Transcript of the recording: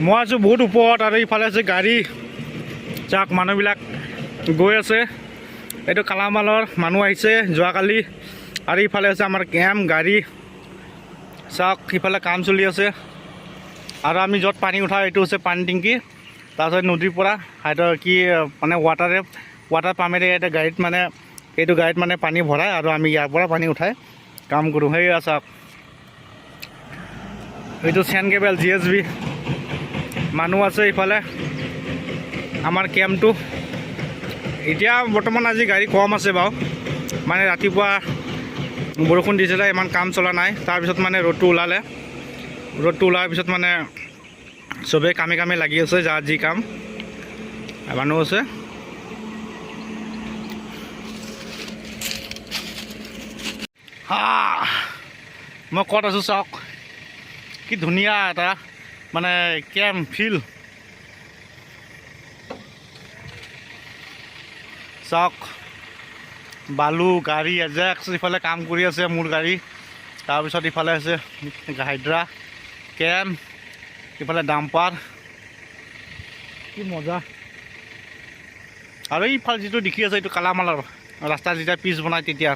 মই আছোঁ বহুত ওপৰত আৰু ইফালে আছে গাড়ী চাওক মানুহবিলাক গৈ আছে। এইটো কালামালৰ মানুহ আহিছে যোৱাকালি আৰু ইফালে আছে আমাৰ কেম্প গাড়ী চাওক ইফালে কাম চলি আছে। আৰু আমি য'ত পানী উঠাওঁ এইটো হৈছে পানী টেংকি। তাৰপিছত নদীৰ পৰা হয়তো কি মানে ৱাটাৰ পাম্পেৰে এটা গাড়ীত মানে এইটো গাড়ীত মানে পানী ভৰাই আৰু আমি ইয়াৰ পৰা পানী উঠাই কাম কৰোঁ। সেই চাওক এইটো চেন কেবেল GSB মানুহ আছে ইফালে আমাৰ কেম্পটো। এতিয়া বৰ্তমান আজি গাড়ী কম আছে বাৰু, মানে ৰাতিপুৱা বৰষুণ দিছিলে ইমান কাম চলা নাই। তাৰপিছত মানে ৰ'দটো ওলাৰ পিছত মানে চবেই কামে লাগি আছে, যাৰ যি কাম মানুহ আছে। মই ক'ত আছোঁ চাওক, কি ধুনীয়া এটা মানে কেম্প ফিল্ড চাওক। বালু গাড়ী এজেক্স ইফালে কাম কৰি আছে মোৰ গাড়ী। তাৰপিছত ইফালে আছে হাইড্ৰা কেম্প, ইফালে ডাম্পাৰ, কি মজা। আৰু এইফালে যিটো দেখি আছে এইটো কালামালৰ ৰাস্তা যেতিয়া পিচ বনাই তেতিয়া